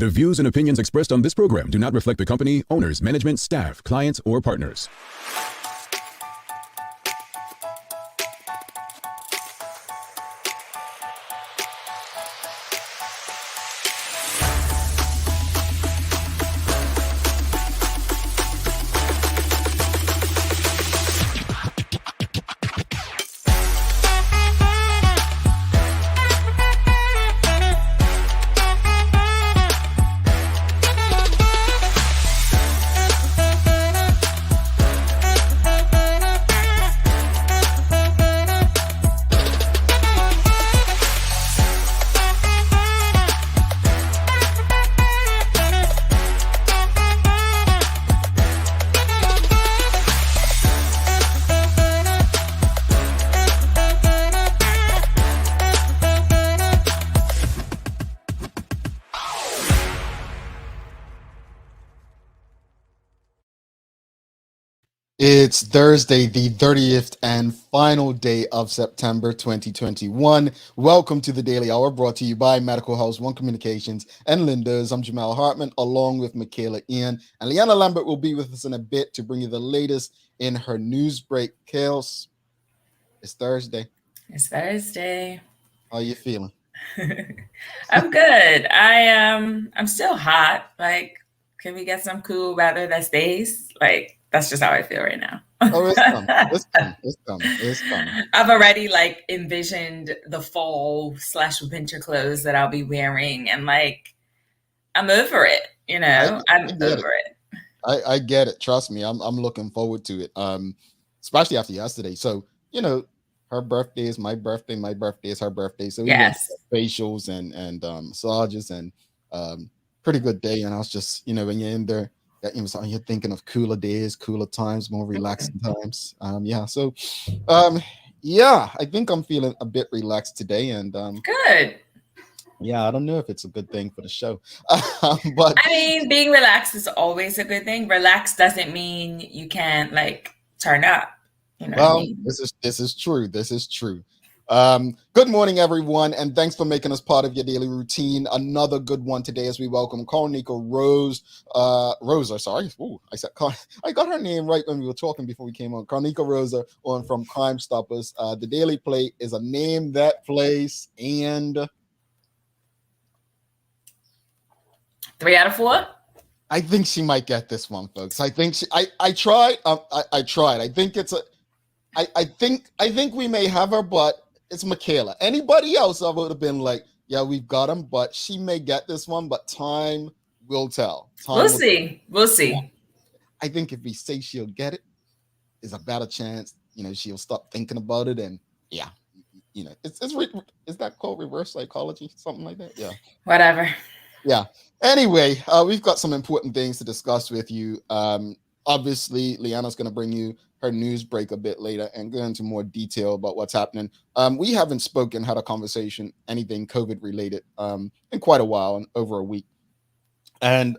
The views and opinions expressed on this program do not reflect the company, owners, management, staff, clients, or partners. It's Thursday, the 30th and final day of September 2021. Welcome to the Daily Hour, brought to you by Medical House One Communications and Linda's. I'm Jamal Hartman, along with Michaela Ian. And Liana Lambert will be with us in a bit to bring you the latest in her news break. Kales, it's Thursday. It's Thursday. How are you feeling? I'm good. I'm still hot. Like, can we get some cool weather that stays? Like, that's just how I feel right now. Oh, it's coming. It's coming. I've already envisioned the fall/winter clothes that I'll be wearing, and I'm over it. I'm over it. I get it. Trust me, I'm looking forward to it. Especially after yesterday. So her birthday is my birthday. My birthday is her birthday. So we went facials and massages and pretty good day. And I was just when you're in there. You're thinking of cooler days, cooler times, more relaxing times. So I think I'm feeling a bit relaxed today, and good. Yeah, I don't know if it's a good thing for the show, but I mean, being relaxed is always a good thing. Relaxed doesn't mean you can't turn up. This is true. This is true. Good morning, everyone, and thanks for making us part of your daily routine. Another good one today as we welcome Carlnika Rosa. Sorry, I got her name right when we were talking before we came on. Carlnika Rosa on from Crime Stoppers. The Daily Play is a name that plays, and 3 out of 4. I think she might get this one, folks. I think I tried. I tried. I think it's a. I think we may have her, but it's Michaela. Anybody else, I would have been like, yeah, we've got him, but she may get this one, but time will tell. We'll see. I think if we say she'll get it, there's a better chance, she'll stop thinking about it. And is that called reverse psychology? Something like that? Yeah. Whatever. Yeah. Anyway, we've got some important things to discuss with you. Obviously, Liana's going to bring you her news break a bit later and go into more detail about what's happening. We haven't had a conversation, anything COVID related, in quite a while, in over a week. And,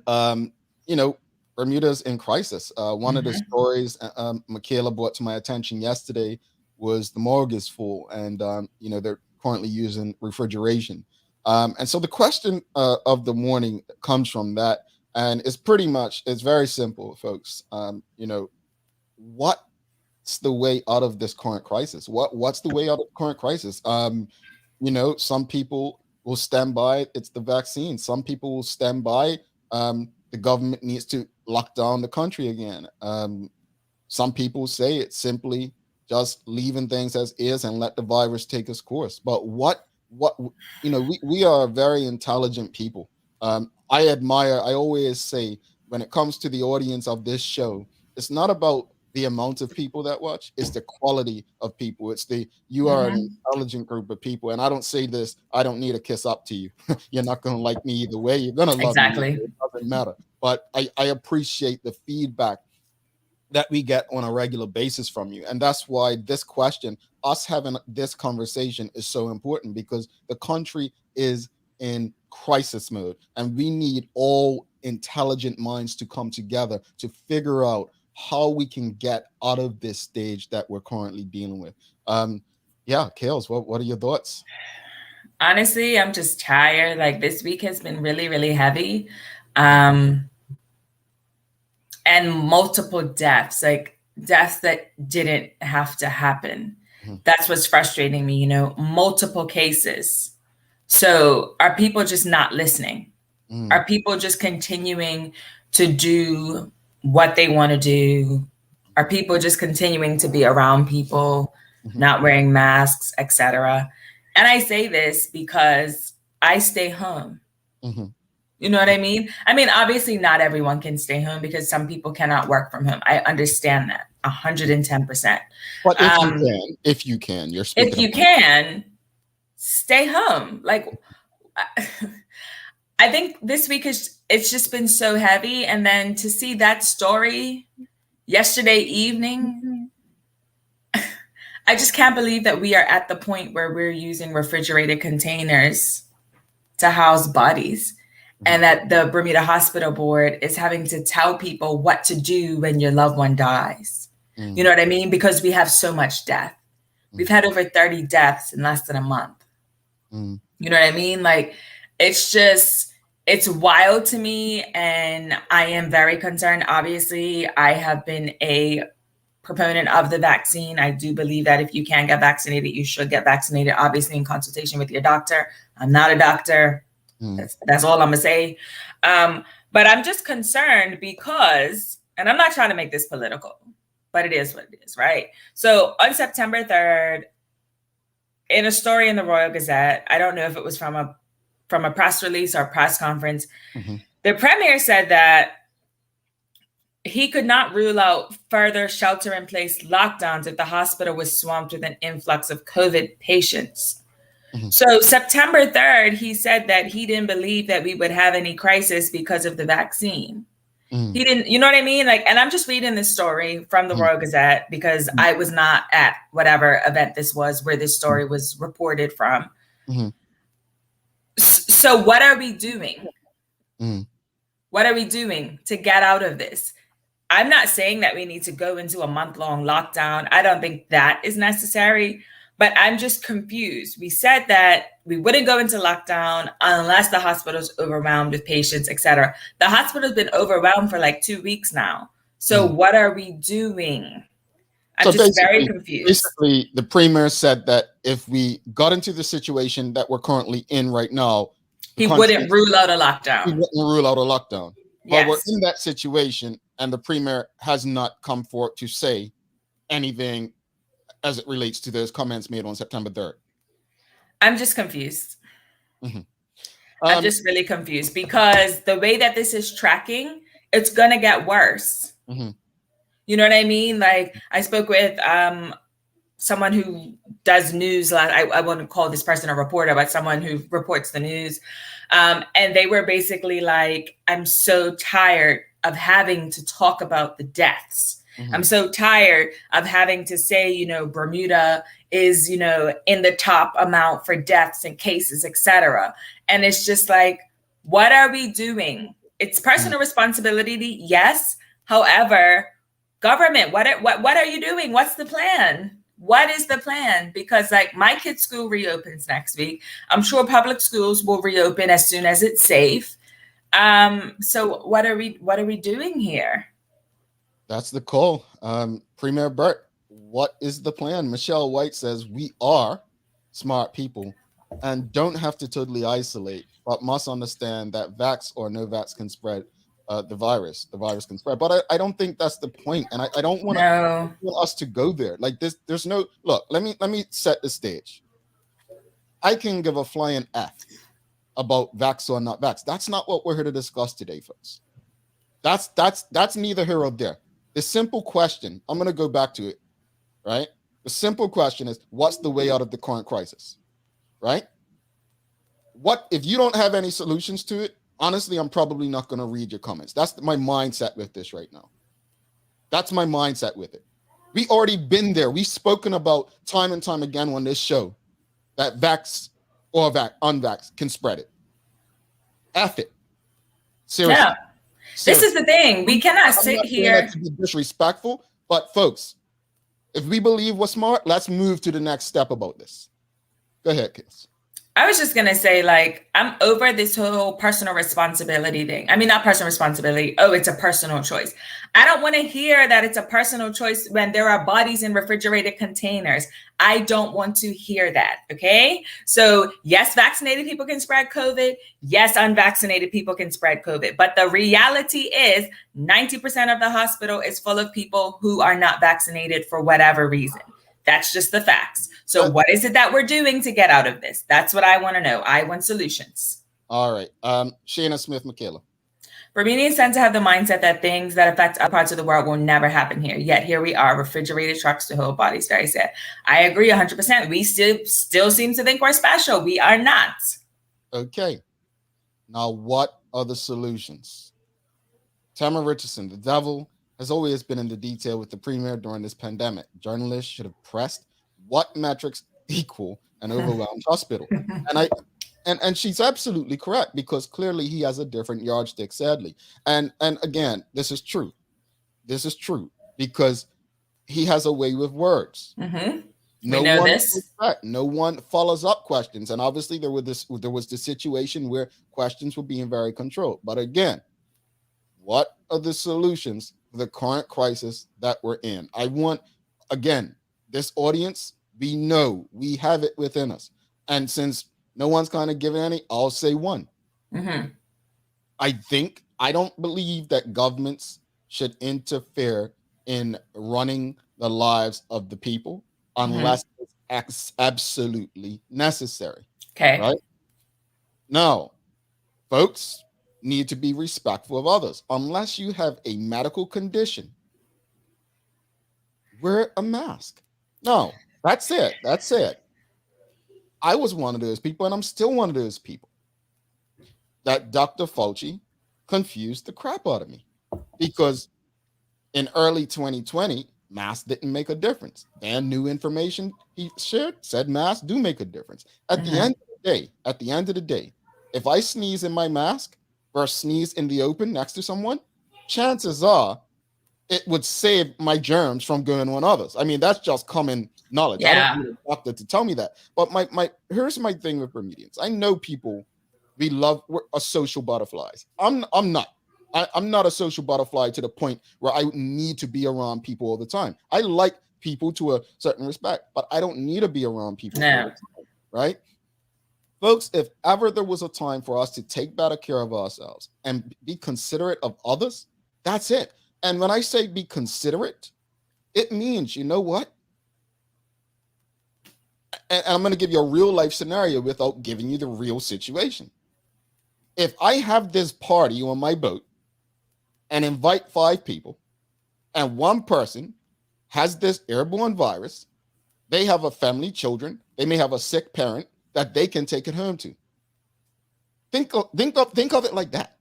Bermuda's in crisis. One of the stories Michaela brought to my attention yesterday was the morgue is full and, they're currently using refrigeration. And so the question of the morning comes from that. And it's very simple, folks. What's the way out of this current crisis? What's the way out of the current crisis? Some people will stand by it's the vaccine. Some people will stand by the government needs to lock down the country again. Some people say it's simply just leaving things as is and let the virus take its course. But we are very intelligent people. I always say when it comes to the audience of this show, it's not about the amount of people that watch, it's the quality of people. You are an intelligent group of people. And I don't say this, I don't need a kiss up to you. You're not going to like me either way. You're going to love me. It doesn't matter. But I appreciate the feedback that we get on a regular basis from you. And that's why this question, us having this conversation is so important, because the country is in crisis mode and we need all intelligent minds to come together to figure out how we can get out of this stage that we're currently dealing with. Kales, what are your thoughts? Honestly, I'm just tired. Like this week has been really, really heavy. And multiple deaths, like deaths that didn't have to happen. That's what's frustrating me, multiple cases. So are people just not listening? Are people just continuing to do what they want to do? Are people just continuing to be around people, not wearing masks, etc.? And I say this because I stay home. You know what I mean? I mean, obviously not everyone can stay home because some people cannot work from home. I understand that 110%. But if you can, you're speaking. If you can, stay home. Like, I think this week it's just been so heavy. And then to see that story yesterday evening, I just can't believe that we are at the point where we're using refrigerated containers to house bodies. And that the Bermuda Hospital Board is having to tell people what to do when your loved one dies. You know what I mean? Because we have so much death. We've had over 30 deaths in less than a month. You know what I mean? Like, it's wild to me. And I am very concerned. Obviously, I have been a proponent of the vaccine. I do believe that if you can get vaccinated, you should get vaccinated, obviously in consultation with your doctor. I'm not a doctor. That's all I'm gonna say. But I'm just concerned because, and I'm not trying to make this political, but it is what it is, right? So on September 3rd, in a story in the Royal Gazette, I don't know if it was from a press release or press conference, the premier said that he could not rule out further shelter-in-place lockdowns if the hospital was swamped with an influx of COVID patients. So September 3rd, he said that he didn't believe that we would have any crisis because of the vaccine. He didn't, you know what I mean? Like, and I'm just reading this story from the Royal Gazette because I was not at whatever event this was where this story was reported from. So what are we doing? What are we doing to get out of this? I'm not saying that we need to go into a month-long lockdown. I don't think that is necessary. But I'm just confused. We said that we wouldn't go into lockdown unless the hospital's overwhelmed with patients, et cetera. The hospital's been overwhelmed for like 2 weeks now. So what are we doing? I'm just very confused. Basically, the premier said that if we got into the situation that we're currently in right now, he wouldn't rule out a lockdown. He wouldn't rule out a lockdown. But we're in that situation, and the premier has not come forward to say anything as it relates to those comments made on September 3rd. I'm just confused. I'm just really confused because the way that this is tracking, it's going to get worse. You know what I mean? Like, I spoke with someone who does news. I wouldn't call this person a reporter, but someone who reports the news. And they were basically like, I'm so tired of having to talk about the deaths. I'm so tired of having to say, Bermuda is, in the top amount for deaths and cases, et cetera. And it's just like, what are we doing? It's personal responsibility, yes. However, government, what are you doing? What's the plan? What is the plan? Because like my kid's school reopens next week. I'm sure public schools will reopen as soon as it's safe. So what are we doing here? That's the call. Premier Burt, what is the plan? Michelle White says we are smart people and don't have to totally isolate, but must understand that vax or no vax can spread the virus. The virus can spread. But I don't think that's the point. And I don't want us to go there. Like this, there's no look, let me set the stage. I can give a flying F about vax or not vax. That's not what we're here to discuss today, folks. That's neither here or there. The simple question, I'm going to go back to it, right? The simple question is, what's the way out of the current crisis, right? What if you don't have any solutions to it? Honestly, I'm probably not going to read your comments. That's my mindset with this right now. That's my mindset with it. We already been there. We've spoken about time and time again on this show that vax or unvax can spread it. F it. Seriously. Yeah. This is the thing. We cannot sit here to be disrespectful, but folks, if we believe we're smart, let's move to the next step about this. Go ahead, kids. I was just going to say, like, I'm over this whole personal responsibility thing. I mean, not personal responsibility. Oh, it's a personal choice. I don't want to hear that it's a personal choice when there are bodies in refrigerated containers. I don't want to hear that. Okay. So, yes, vaccinated people can spread COVID. Yes, unvaccinated people can spread COVID. But the reality is 90% of the hospital is full of people who are not vaccinated for whatever reason. That's just the facts. So what is it that we're doing to get out of this? That's what I want to know. I want solutions. All right. Shayna Smith, Michaela. Bermudians tend to have the mindset that things that affect other parts of the world will never happen here. Yet here we are, refrigerated trucks to hold bodies. Very sad. I agree 100%. We still seem to think we're special. We are not. Okay. Now, what are the solutions? Tamara Richardson, the devil has always been in the detail with the premier during this pandemic. Journalists should have pressed what metrics equal an overwhelmed hospital. And she's absolutely correct, because clearly he has a different yardstick, sadly. And again, this is true. This is true because he has a way with words. Mm-hmm. No one follows up questions. And obviously there was this situation where questions were being very controlled. But again, what are the solutions for the current crisis that we're in? I want, again, this audience, we know we have it within us. And since no one's kind of giving any, I'll say one. Mm-hmm. I don't believe that governments should interfere in running the lives of the people unless it's absolutely necessary. Okay. Right? Now, folks need to be respectful of others. Unless you have a medical condition, wear a mask. No, that's it. That's it. I was one of those people, and I'm still one of those people that Dr. Fauci confused the crap out of me, because in early 2020, masks didn't make a difference. And new information he shared said masks do make a difference. At the end of the day, if I sneeze in my mask versus sneeze in the open next to someone, chances are it would save my germs from going on others. I mean, that's just common knowledge. Yeah. I don't need a doctor to tell me that. But here's my thing with Bermudians. I know people, we're social butterflies. I'm not. I'm not a social butterfly to the point where I need to be around people all the time. I like people to a certain respect, but I don't need to be around people all the time, right? Folks, if ever there was a time for us to take better care of ourselves and be considerate of others, that's it. And when I say be considerate, it means, you know what? And I'm going to give you a real life scenario without giving you the real situation. If I have this party on my boat and invite 5 people, and one person has this airborne virus, they have a family, children, they may have a sick parent that they can take it home to. Think of it like that.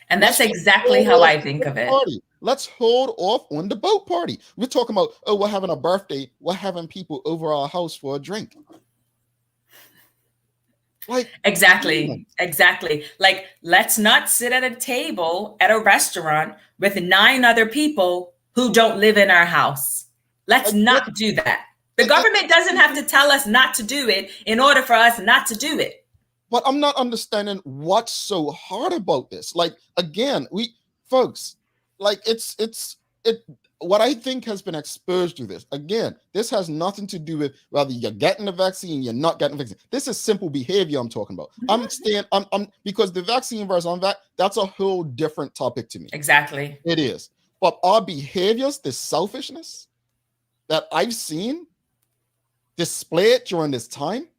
And that's exactly how I think of it. Party. Let's hold off on the boat party. We're talking about, we're having a birthday, we're having people over our house for a drink. Like, exactly. Like, let's not sit at a table at a restaurant with 9 other people who don't live in our house. Let's not do that. The government doesn't have to tell us not to do it in order for us not to do it. But I'm not understanding what's so hard about this. Like, again, folks, like what I think has been exposed to this. Again, this has nothing to do with whether you're getting the vaccine, you're not getting the vaccine. This is simple behavior I'm talking about. I'm because the vaccine versus unvaccinated, that's a whole different topic to me. Exactly. It is. But our behaviors, the selfishness that I've seen displayed during this time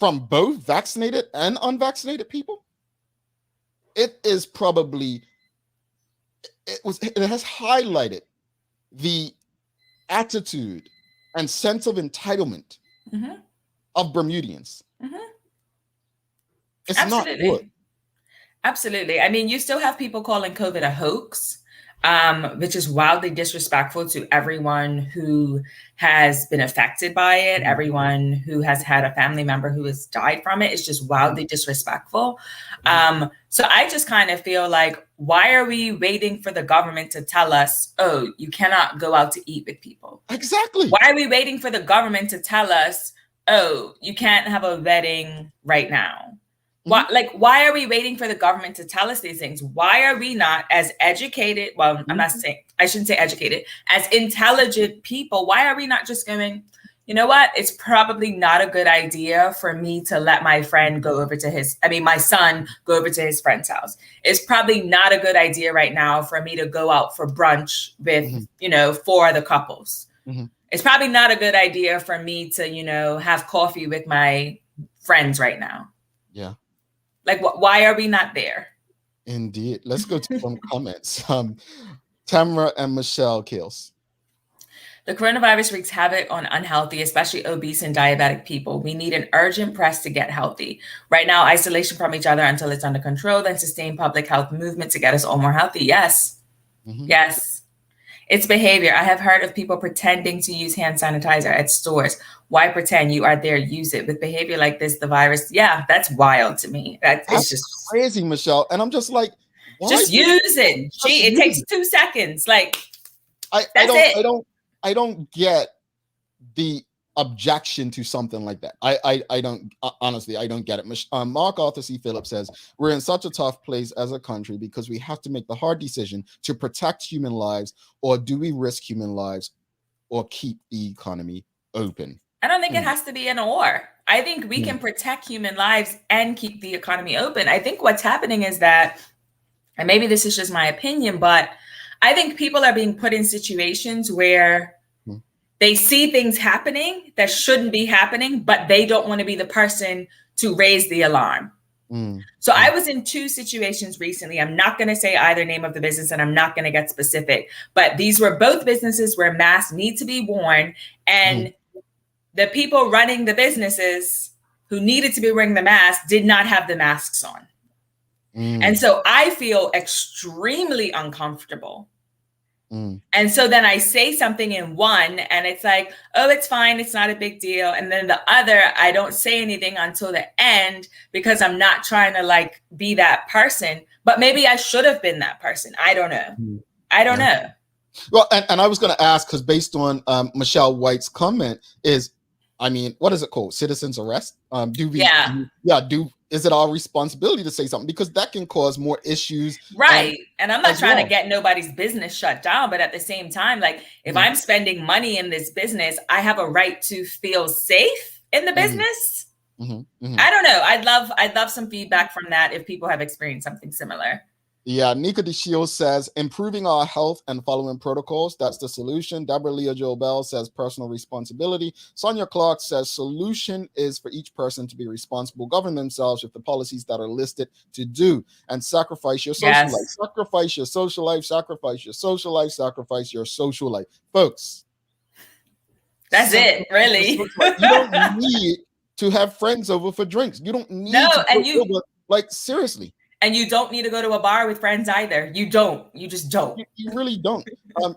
from both vaccinated and unvaccinated people, it has highlighted the attitude and sense of entitlement of Bermudians. It's Absolutely. not good. Absolutely. I mean, you still have people calling COVID a hoax, which is wildly disrespectful to everyone who has been affected by it. Everyone who has had a family member who has died from it is just wildly disrespectful. So I just kind of feel like, why are we waiting for the government to tell us, oh, you cannot go out to eat with people? Exactly. Why are we waiting for the government to tell us, oh, you can't have a wedding right now. Why are we waiting for the government to tell us these things? Why are we not as educated? Well, I shouldn't say educated, as intelligent people. Why are we not just going, you know what? It's probably not a good idea for me to let my son go over to his friend's house. It's probably not a good idea right now for me to go out for brunch with, 4 other couples. It's probably not a good idea for me to, have coffee with my friends right now. Yeah. Like, why are we not there? Indeed. Let's go to some comments. Tamara and Michelle Kills. The coronavirus wreaks havoc on unhealthy, especially obese and diabetic people. We need an urgent press to get healthy. Right now, isolation from each other until it's under control, then sustain public health movement to get us all more healthy. Yes. Yes. It's behavior. I have heard of people pretending to use hand sanitizer at stores. Why pretend? You are there, use it. With behavior like this, the virus, that's wild to me. It's just crazy, Michelle. And I'm just like, why just use it. Gee, it takes 2 seconds. Like, I don't get the objection to something like that. I don't, honestly, I don't get it. Mark Arthur C. Phillips says, we're in such a tough place as a country because we have to make the hard decision to protect human lives, or do we risk human lives or keep the economy open? I don't think it has to be an or. I think we can protect human lives and keep the economy open. I think what's happening is that, and maybe this is just my opinion, but I think people are being put in situations where they see things happening that shouldn't be happening, but they don't want to be the person to raise the alarm. So I was in 2 situations recently. I'm not going to say either name of the business, and I'm not going to get specific, but these were both businesses where masks need to be worn, and the people running the businesses who needed to be wearing the mask did not have the masks on. And so I feel extremely uncomfortable. And so then I say something in one and it's like, oh, it's fine. It's not a big deal. And then the other, I don't say anything until the end because I'm not trying to like be that person, but maybe I should have been that person. I don't know. I don't know. Well, and I was going to ask, because based on Michelle White's comment is, I mean, what is it called? Citizens arrest? Is it our responsibility to say something? Because that can cause more issues. Right. And I'm not trying to get nobody's business shut down. But at the same time, like if I'm spending money in this business, I have a right to feel safe in the business. I don't know. I'd love some feedback from that if people have experienced something similar. Yeah, Nika DeShield says, improving our health and following protocols, that's the solution. Deborah Leah Joel Bell says, personal responsibility. Sonia Clark says, solution is for each person to be responsible, govern themselves with the policies that are listed to do, and sacrifice your social life. Sacrifice your social life, sacrifice your social life, sacrifice your social life. Folks. That's it, really. You don't need to have friends over for drinks. You don't need to like, seriously. And you don't need to go to a bar with friends either. You don't. You just don't. You really don't.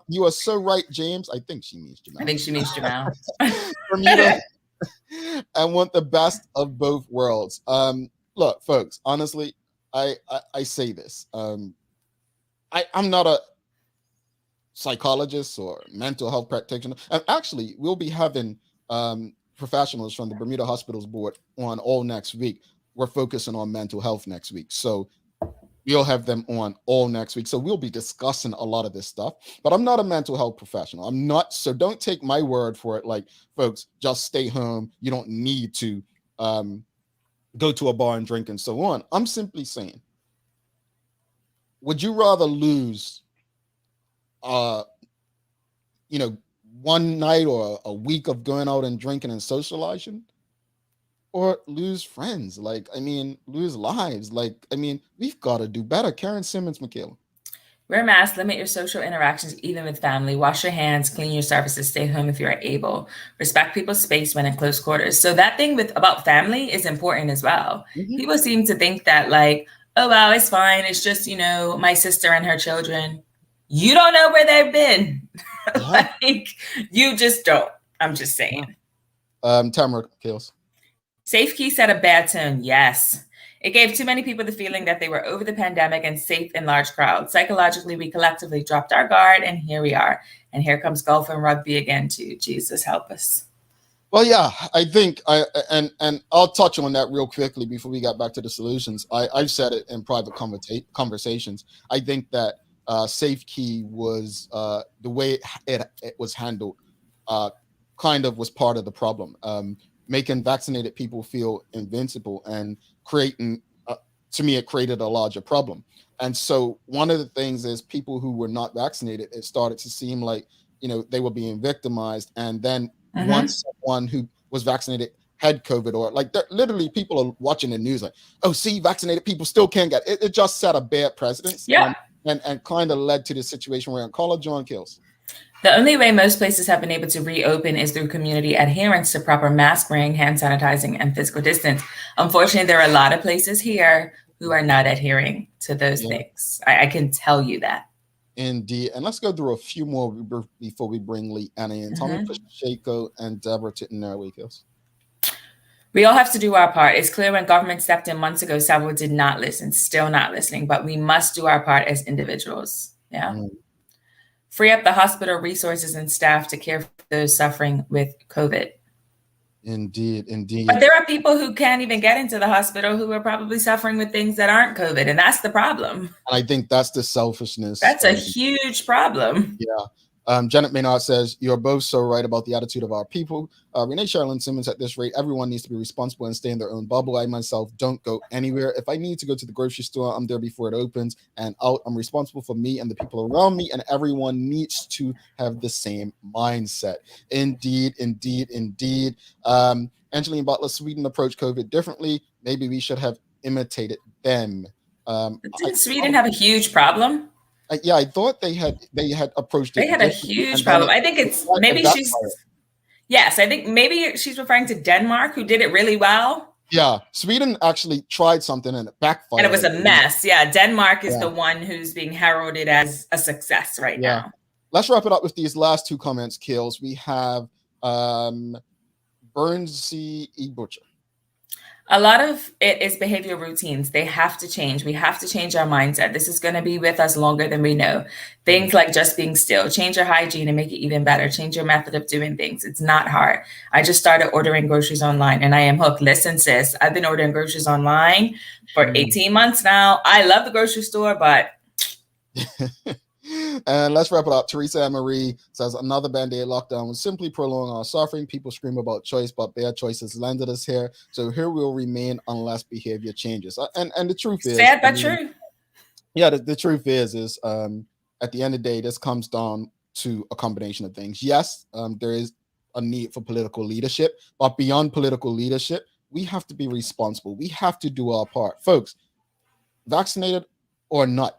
You are so right, James. I think she means Jamal. I think she means Jamal. Bermuda, I want the best of both worlds. Look, folks, honestly, I say this. I'm not a psychologist or mental health practitioner. And actually, we'll be having professionals from the Bermuda Hospitals Board on all next week. We're focusing on mental health next week. So we'll have them on all next week. So we'll be discussing a lot of this stuff, but I'm not a mental health professional. I'm not. So don't take my word for it. Like, folks, just stay home. You don't need to go to a bar and drink and so on. I'm simply saying, would you rather lose, one night or a week of going out and drinking and socializing, or lose friends? Like, I mean, lose lives. Like, I mean, we've got to do better. Karen Simmons, Michaela. Wear a mask, limit your social interactions, even with family. Wash your hands, clean your surfaces, stay home if you're able. Respect people's space when in close quarters. So that thing about family is important as well. People seem to think that like, oh, wow, it's fine. It's just, my sister and her children. You don't know where they've been. Like, you just don't. I'm just saying. Tamara Kills. Safe key set a bad tone. Yes. It gave too many people the feeling that they were over the pandemic and safe in large crowds. Psychologically, we collectively dropped our guard, and here we are. And here comes golf and rugby again, too. Jesus, help us. Well, yeah, I think and I'll touch on that real quickly before we get back to the solutions. I've said it in private conversations. I think that Safe Key was the way it was handled, uh, kind of was part of the problem, making vaccinated people feel invincible and creating. To me, it created a larger problem. And so, one of the things is people who were not vaccinated, it started to seem like they were being victimized, and then Mm-hmm. once someone who was vaccinated had COVID, or like literally people are watching the news like, oh, see, vaccinated people still can't get it. It just set a bad precedence, Yep. and kind of led to the situation where Caller John kills. The only way most places have been able to reopen is through community adherence to proper mask wearing, hand sanitizing, and physical distance. Unfortunately, there are a lot of places here who are not adhering to those things. I can tell you that. Indeed. And let's go through a few more before we bring Lee Anna in. Tommy Pacheco and Deborah Tittenary kills. We all have to do our part. It's clear when government stepped in months ago, several did not listen, still not listening, but we must do our part as individuals. Yeah. Free up the hospital resources and staff to care for those suffering with COVID. Indeed. But there are people who can't even get into the hospital who are probably suffering with things that aren't COVID, and that's the problem. And I think that's the selfishness. That's a huge problem. Yeah. Janet Maynard says, you're both so right about the attitude of our people. Renee Charlene Simmons, at this rate, everyone needs to be responsible and stay in their own bubble. I myself don't go anywhere. If I need to go to the grocery store, I'm there before it opens and out. I'm responsible for me and the people around me, and everyone needs to have the same mindset. Indeed. Angeline Butler, Sweden approached COVID differently. Maybe we should have imitated them. Didn't Sweden have a huge problem? Yeah, I thought they had approached it. They had a huge problem. I think it's maybe she's. Yes, I think maybe she's referring to Denmark, who did it really well. Yeah, Sweden actually tried something and it backfired. And it was a mess. Yeah, Denmark is the one who's being heralded as a success right now. Let's wrap it up with these last two comments, Kills. We have Burnsy E. Butcher. A lot of it is behavior routines. They have to change. We have to change our mindset. This is going to be with us longer than we know. Things like just being still, change your hygiene and make it even better. Change your method of doing things. It's not hard. I just started ordering groceries online and I am hooked. Listen, sis, I've been ordering groceries online for 18 months now. I love the grocery store, but... And let's wrap it up. Teresa Marie says, another band-aid lockdown will simply prolong our suffering. People scream about choice, but bad choices landed us here. So here we'll remain unless behavior changes. And the truth is... Sad but true. Yeah, the truth is at the end of the day, this comes down to a combination of things. Yes, there is a need for political leadership, but beyond political leadership, we have to be responsible. We have to do our part. Folks, vaccinated or not,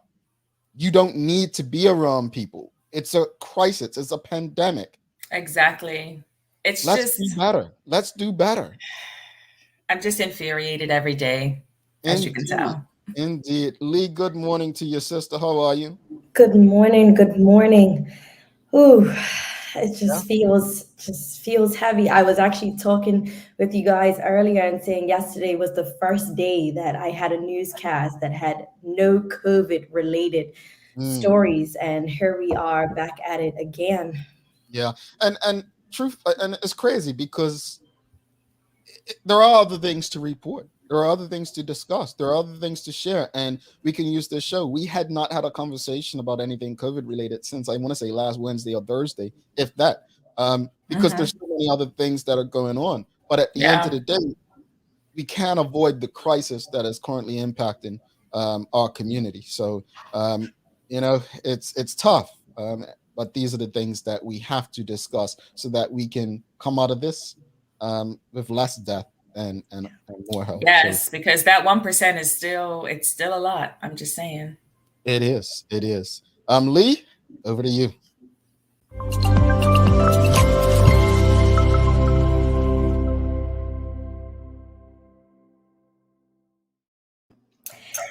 you don't need to be around people. It's a crisis. It's a pandemic. Exactly. Let's do better. Let's do better. I'm just infuriated every day, as you can tell. Indeed. Lee, good morning to your sister. How are you? Good morning. Good morning. Ooh, it just feels heavy. I was actually talking with you guys earlier and saying yesterday was the first day that I had a newscast that had no COVID related stories, and here we are back at it again. Yeah, and truth, and it's crazy because there are other things to report. There are other things to discuss. There are other things to share, and we can use this show. We had not had a conversation about anything COVID related since I want to say last Wednesday or Thursday, if that, because there's so many other things that are going on. But at the end of the day, we can't avoid the crisis that is currently impacting our community. So, it's tough. But these are the things that we have to discuss so that we can come out of this with less death and more health. Yes, because that 1% is still a lot. I'm just saying. It is. Lee, over to you.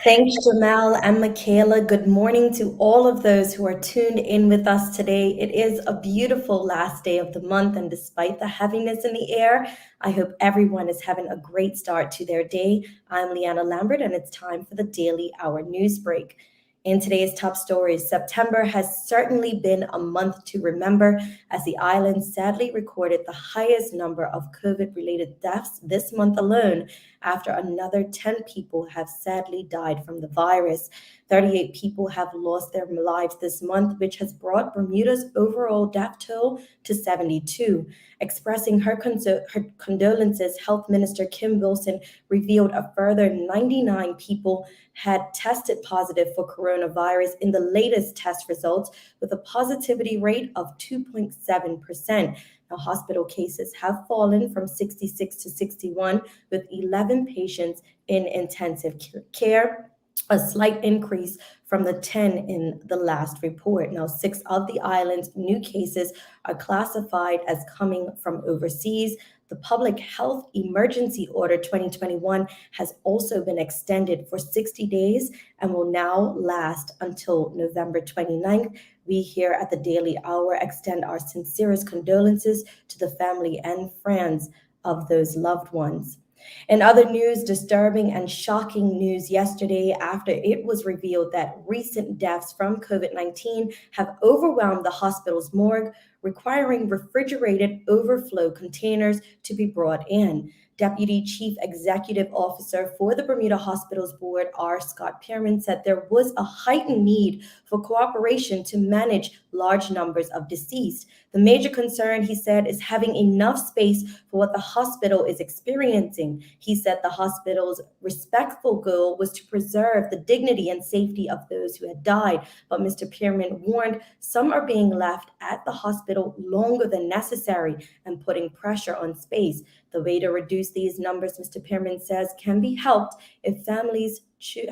Thanks, Jamal and Michaela. Good morning to all of those who are tuned in with us today. It is a beautiful last day of the month, and despite the heaviness in the air, I hope everyone is having a great start to their day. I'm Leanna Lambert, and it's time for the Daily Hour News Break. In today's top stories, September has certainly been a month to remember as the island sadly recorded the highest number of COVID-related deaths this month alone, after another 10 people have sadly died from the virus. 38 people have lost their lives this month, which has brought Bermuda's overall death toll to 72. Expressing her condolences, Health Minister Kim Wilson revealed a further 99 people had tested positive for coronavirus in the latest test results, with a positivity rate of 2.7%. Now, hospital cases have fallen from 66 to 61, with 11 patients in intensive care, a slight increase from the 10 in the last report. Now, 6 of the island's new cases are classified as coming from overseas. The Public Health Emergency Order 2021 has also been extended for 60 days and will now last until November 29th. We here at the Daily Hour extend our sincerest condolences to the family and friends of those loved ones. In other news, disturbing and shocking news yesterday after it was revealed that recent deaths from COVID-19 have overwhelmed the hospital's morgue, requiring refrigerated overflow containers to be brought in. Deputy Chief Executive Officer for the Bermuda Hospitals Board, R. Scott Pearman, said there was a heightened need for cooperation to manage large numbers of deceased. The major concern, he said, is having enough space for what the hospital is experiencing. He said the hospital's respectful goal was to preserve the dignity and safety of those who had died. But Mr. Pearman warned some are being left at the hospital longer than necessary and putting pressure on space. The way to reduce these numbers, Mr. Pearman says, can be helped if families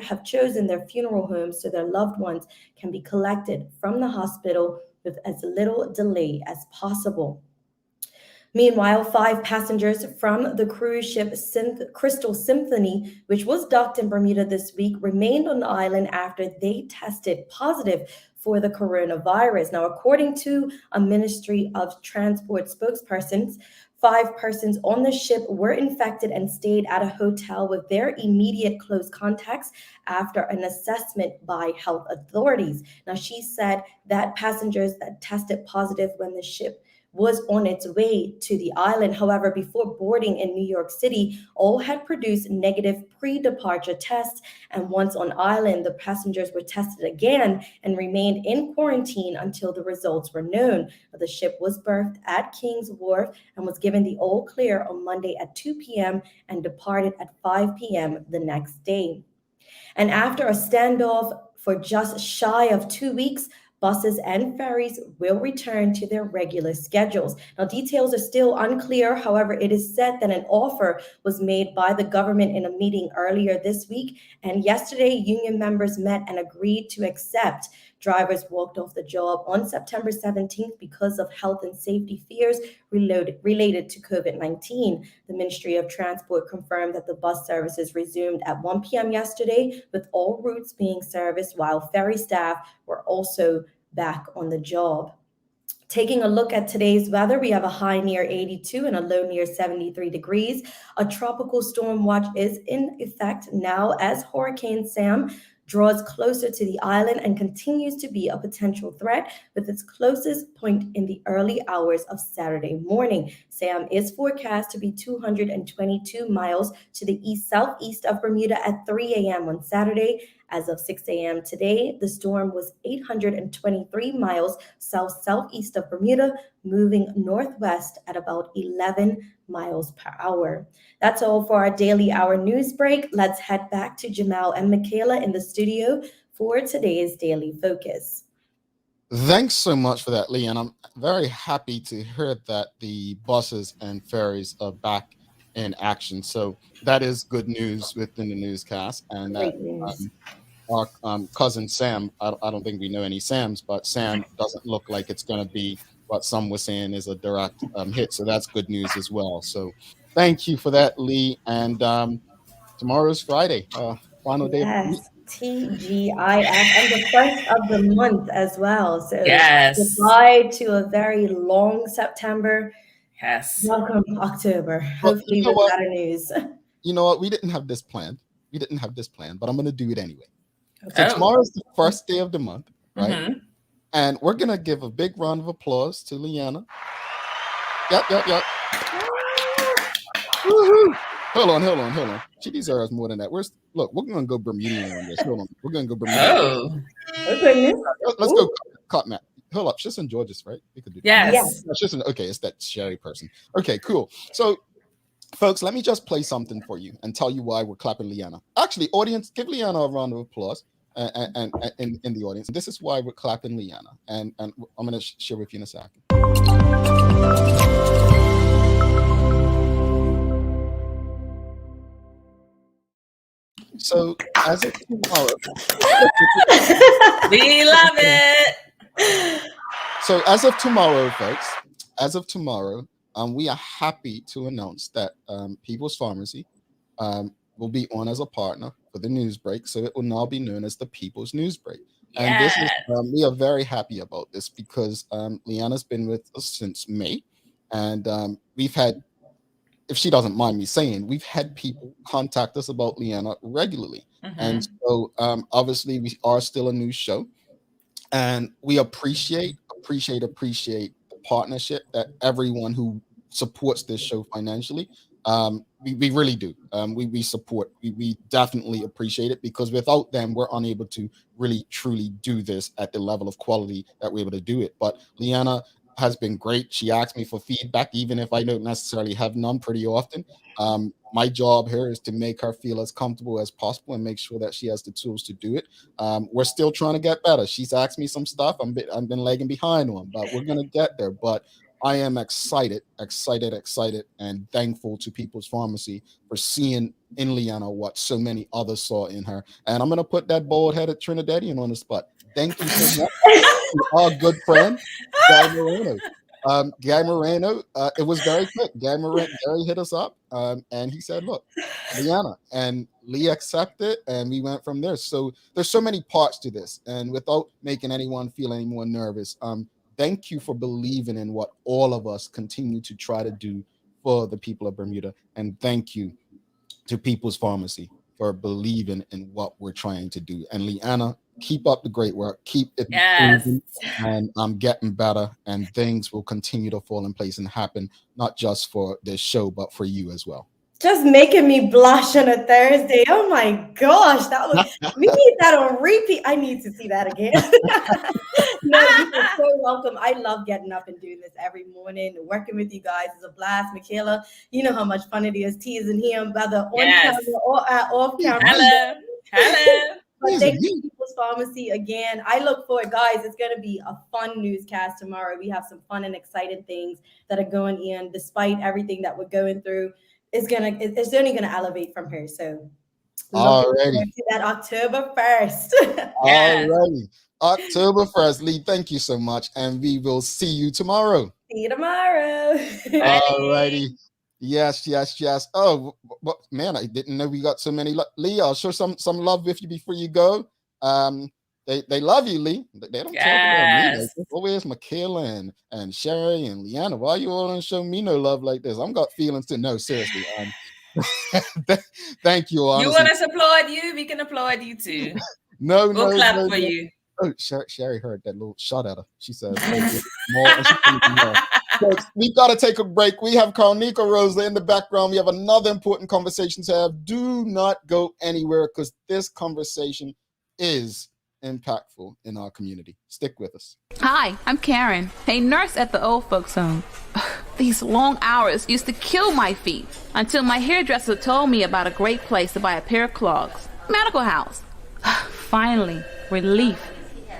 have chosen their funeral homes so their loved ones can be collected from the hospital with as little delay as possible. Meanwhile, 5 passengers from the cruise ship Crystal Symphony, which was docked in Bermuda this week, remained on the island after they tested positive for the coronavirus. Now, according to a Ministry of Transport spokespersons, 5 persons on the ship were infected and stayed at a hotel with their immediate close contacts after an assessment by health authorities. Now, she said that passengers that tested positive when the ship was on its way to the island. However, before boarding in New York City, all had produced negative pre-departure tests, and once on island, the passengers were tested again and remained in quarantine until the results were known. The ship was berthed at King's Wharf and was given the all clear on Monday at 2 p.m. and departed at 5 p.m. the next day. And after a standoff for just shy of 2 weeks, buses and ferries will return to their regular schedules. Now, details are still unclear. However, it is said that an offer was made by the government in a meeting earlier this week. And yesterday, union members met and agreed to accept. Drivers walked off the job on September 17th because of health and safety fears related to COVID-19. The Ministry of Transport confirmed that the bus services resumed at 1 p.m. yesterday, with all routes being serviced, while ferry staff were also back on the job. Taking a look at today's weather, we have a high near 82 and a low near 73 degrees. A tropical storm watch is in effect now as Hurricane Sam draws closer to the island and continues to be a potential threat, with its closest point in the early hours of Saturday morning. Sam is forecast to be 222 miles to the southeast of Bermuda at 3 a.m. on Saturday. As of 6 a.m. today, the storm was 823 miles southeast of Bermuda, moving northwest at about 11 miles per hour. That's all for our Daily Hour news break. Let's head back to Jamal and Michaela in the studio for today's Daily Focus. Thanks so much for that, Lee. And I'm very happy to hear that the buses and ferries are back in action. So that is good news within the newscast. And that our cousin Sam, I don't think we know any Sams, but Sam doesn't look like it's going to be what some were saying is a direct hit. So that's good news as well. So thank you for that, Lee. And tomorrow's Friday, final day. Yes, TGIF, and the first of the month as well. So yes, goodbye to a very long September. Yes. Welcome October. Hopefully with better news. You know what? We didn't have this planned. But I'm going to do it anyway. So Oh. tomorrow's the first day of the month, right? Mm-hmm. And we're gonna give a big round of applause to Liana. Yep. Woo-hoo. Hold on. She deserves more than that. We're gonna go Bermudian on this. Hold on. We're gonna go Bermudian. Oh. Let's go cut Matt. Hold up, she's in George's, right? We could do that. Yes. Okay, it's that Sherry person. Okay, cool. So, folks, let me just play something for you and tell you why we're clapping Liana. Actually, audience, give Liana a round of applause and in the audience. This is why we're clapping Liana, and I'm going to share with you in a second. So, as of tomorrow, We love it. So as of tomorrow, folks, we are happy to announce that People's Pharmacy will be on as a partner for the news break. So it will now be known as the People's News Break. And this is we are very happy about this because Liana's been with us since May. And we've had, if she doesn't mind me saying, we've had people contact us about Liana regularly. Mm-hmm. And so obviously we are still a news show. And we appreciate the partnership that everyone who supports this show financially. We really do. We support. We definitely appreciate it because without them, we're unable to really truly do this at the level of quality that we're able to do it. But Liana has been great. She asked me for feedback, even if I don't necessarily have none pretty often. My job here is to make her feel as comfortable as possible and make sure that she has the tools to do it. We're still trying to get better. She's asked me some stuff. I've been lagging behind on, but we're gonna get there. But I am excited, and thankful to People's Pharmacy for seeing in Liana what so many others saw in her. And I'm gonna put that bald-headed Trinidadian on the spot. Thank you so much to our good friend, Guy Moreno. Guy Moreno, it was very quick. Gary hit us up and he said, look, Liana, and Lee accepted, and we went from there. So there's so many parts to this, and without making anyone feel any more nervous, thank you for believing in what all of us continue to try to do for the people of Bermuda, and thank you to People's Pharmacy for believing in what we're trying to do. And Liana, keep up the great work. Keep it moving, and I'm getting better, and things will continue to fall in place and happen, not just for this show, but for you as well. Just making me blush on a Thursday. Oh my gosh, we need that on repeat. I need to see that again. No, you're so welcome. I love getting up and doing this every morning. Working with you guys is a blast. Michaela, you know how much fun it is teasing him, whether on camera or off camera. Hello. But thank you, People's Pharmacy, again. I look forward, guys. It's going to be a fun newscast tomorrow. We have some fun and exciting things that are going in, despite everything that we're going through. It's only gonna elevate from here. So already that October 1st. Alrighty. October 1st. Lee, thank you so much. And we will see you tomorrow. See you tomorrow. Alrighty. Yes. Oh, man, I didn't know we got so many. Lee, I'll show some love with you before you go. They love you, Lee. They don't talk about me. Like, where's Michaela and Sherry and Liana? Why you all don't show me no love like this? I've got feelings to know. Seriously. Thank you. Honestly. You want us to applaud you? We can applaud you too. We'll clap for you. Oh, Sherry heard that little shot at her. She says, we've got to take a break. We have Carlnika Rosa in the background. We have another important conversation to have. Do not go anywhere because this conversation is impactful in our community. Stick with us. Hi, I'm Karen, a nurse at the old folks home. These long hours used to kill my feet until my hairdresser told me about a great place to buy a pair of clogs. Medical House. Finally, relief.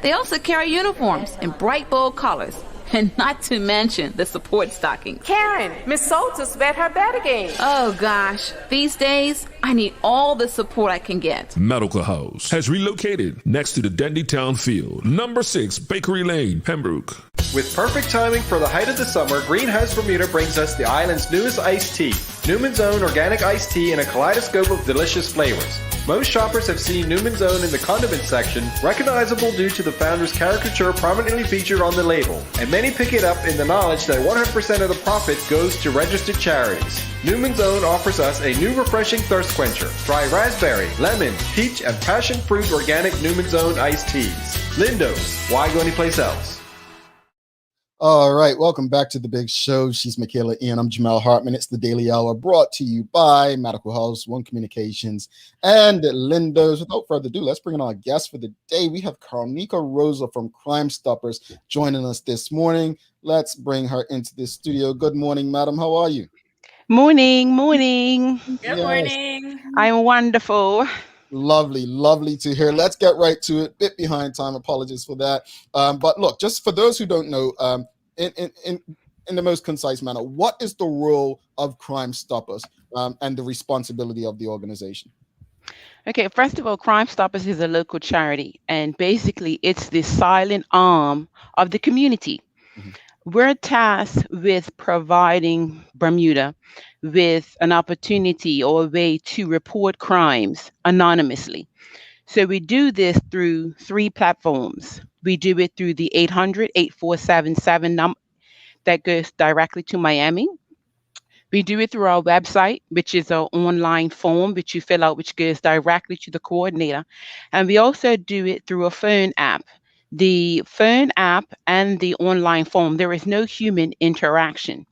They also carry uniforms in bright, bold colors. And not to mention the support stockings. Karen, Miss Soltis bet her bet again. Oh gosh, these days, I need all the support I can get. Medical House has relocated next to the Dandytown Field, number 6 Bakery Lane, Pembroke. With perfect timing for the height of the summer, Greenhouse Bermuda brings us the island's newest iced tea. Newman's Own organic iced tea in a kaleidoscope of delicious flavors. Most shoppers have seen Newman's Own in the condiment section, recognizable due to the founder's caricature prominently featured on the label. And many pick it up in the knowledge that 100% of the profit goes to registered charities. Newman's Own offers us a new refreshing thirst quencher. Try raspberry, lemon, peach, and passion fruit organic Newman's Own iced teas. Lindo's, why go anyplace else? All right, welcome back to the big show. She's Michaela Ian. I'm Jamel Hartman. It's the Daily Hour brought to you by Medical House, One Communications, and Lindo's. Without further ado, let's bring in our guest for the day. We have Carlnika Rosa from Crime Stoppers joining us this morning. Let's bring her into the studio. Good morning, madam. How are you? Morning. Good morning. I'm wonderful. Lovely to hear. Let's get right to it. Bit behind time. Apologies for that. But look, just for those who don't know, in the most concise manner, what is the role of Crime Stoppers and the responsibility of the organization? Okay, first of all, Crime Stoppers is a local charity, and basically it's the silent arm of the community. Mhm. We're tasked with providing Bermuda with an opportunity or a way to report crimes anonymously. So we do this through 3 platforms. We do it through the 800-8477 number that goes directly to Miami. We do it through our website, which is an online form which you fill out, which goes directly to the coordinator. And we also do it through a phone app. The phone app and the online form, there is no human interaction,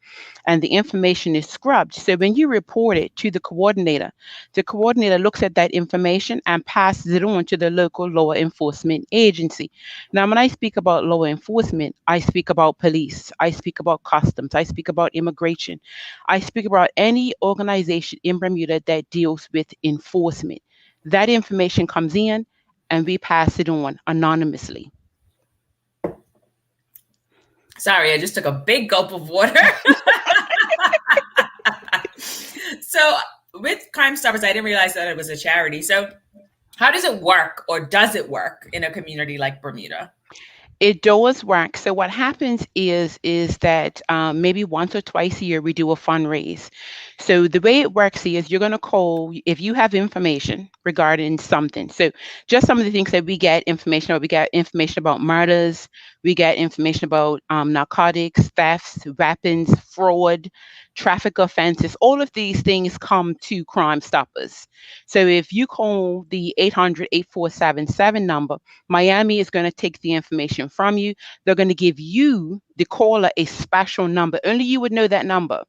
and the information is scrubbed. So when you report it to the coordinator looks at that information and passes it on to the local law enforcement agency. Now, when I speak about law enforcement, I speak about police, I speak about customs, I speak about immigration, I speak about any organization in Bermuda that deals with enforcement. That information comes in and we pass it on anonymously. Sorry, I just took a big gulp of water. So with Crime Stoppers, I didn't realize that it was a charity. So how does it work, or does it work in a community like Bermuda? It does work. So what happens is that maybe once or twice a year we do a fundraise. So the way it works is you're going to call if you have information regarding something. So just some of the things that we get information about murders, we get information about narcotics, thefts, weapons, fraud, traffic offenses. All of these things come to Crime Stoppers. So if you call the 800-8477 number, Miami is going to take the information from you. They're going to give you, the caller, a special number. Only you would know that number.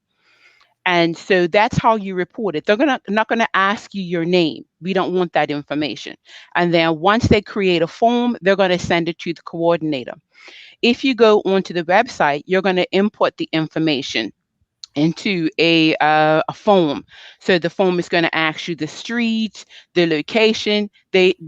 And so that's how you report it. They're not going to ask you your name. We don't want that information. And then once they create a form, they're going to send it to the coordinator. If you go onto the website, you're going to input the information into a form. So the form is going to ask you the streets, the location. The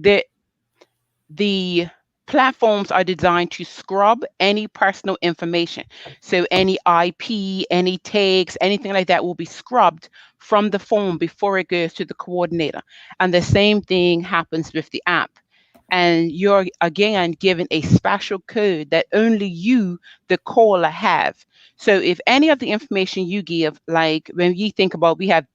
platforms are designed to scrub any personal information. So any IP, any tags, anything like that will be scrubbed from the form before it goes to the coordinator. And the same thing happens with the app. And you're again given a special code that only you, the caller, have. So if any of the information you give, like when you think about, we have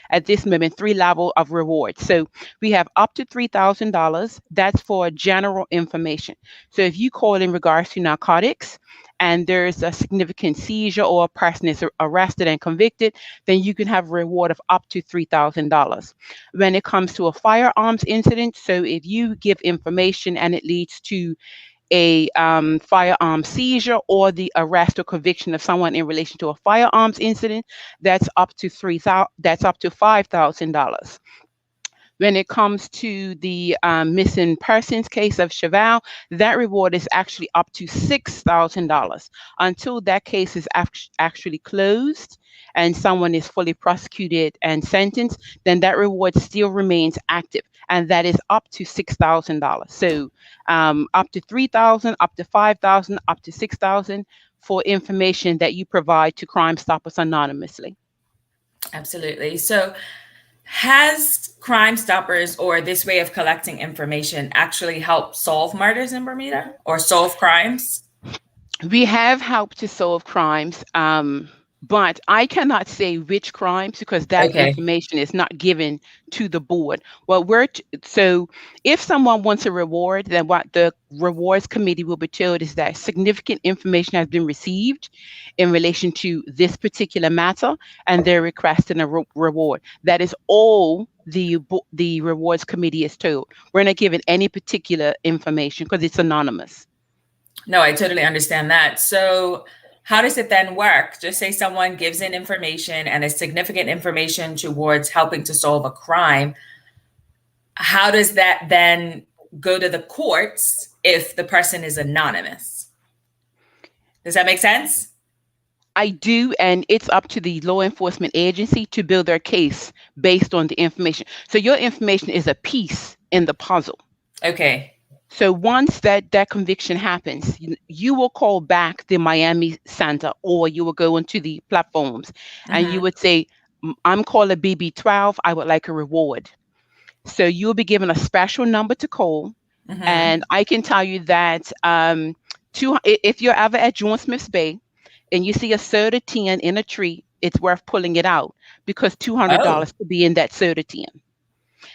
at this moment 3 levels of rewards. So we have up to $3,000. That's for general information. So if you call in regards to narcotics and there's a significant seizure or a person is arrested and convicted, then you can have a reward of up to $3,000. When it comes to a firearms incident, so if you give information and it leads to a firearm seizure or the arrest or conviction of someone in relation to a firearms incident, that's up to $5,000. When it comes to the missing persons case of Cheval, that reward is actually up to $6,000 until that case is actually closed and someone is fully prosecuted and sentenced. Then that reward still remains active, and that is up to $6,000. So up to $3,000, up to $5,000, up to $6,000 for information that you provide to Crime Stoppers anonymously. Absolutely. So has Crime Stoppers, or this way of collecting information, actually helped solve murders in Bermuda or solve crimes? We have helped to solve crimes. but I cannot say which crimes because that Okay. information is not given to the board. Well, so if someone wants a reward, then what the rewards committee will be told is that significant information has been received in relation to this particular matter, and they're requesting a reward. That is all the rewards committee is told. We're not given any particular information because it's anonymous. No, I totally understand that. So how does it then work? Just say someone gives in information and it's significant information towards helping to solve a crime. How does that then go to the courts if the person is anonymous? Does that make sense? I do, and it's up to the law enforcement agency to build their case based on the information. So your information is a piece in the puzzle. Okay. So once that conviction happens, you will call back the Miami Center, or you will go into the platforms and you would say, I'm caller BB12, I would like a reward. So you'll be given a special number to call. And I can tell you that if you're ever at John Smith's Bay and you see a soda tin in a tree, it's worth pulling it out because $200 could be in that soda tin.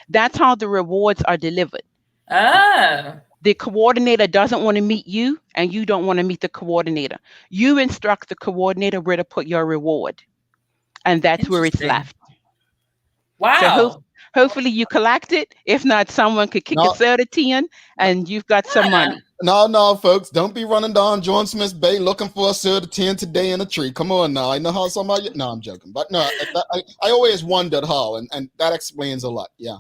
That's how the rewards are delivered. Oh. The coordinator doesn't want to meet you and you don't want to meet the coordinator. You instruct the coordinator where to put your reward. And that's where it's left. Wow. So hopefully you collect it. If not, someone could kick a soda tin and you've got some money. No, folks, don't be running down John Smith's Bay looking for a soda tin today in a tree. Come on now. I know how somebody... No, I'm joking. But no, I always wondered how, and that explains a lot. Yeah.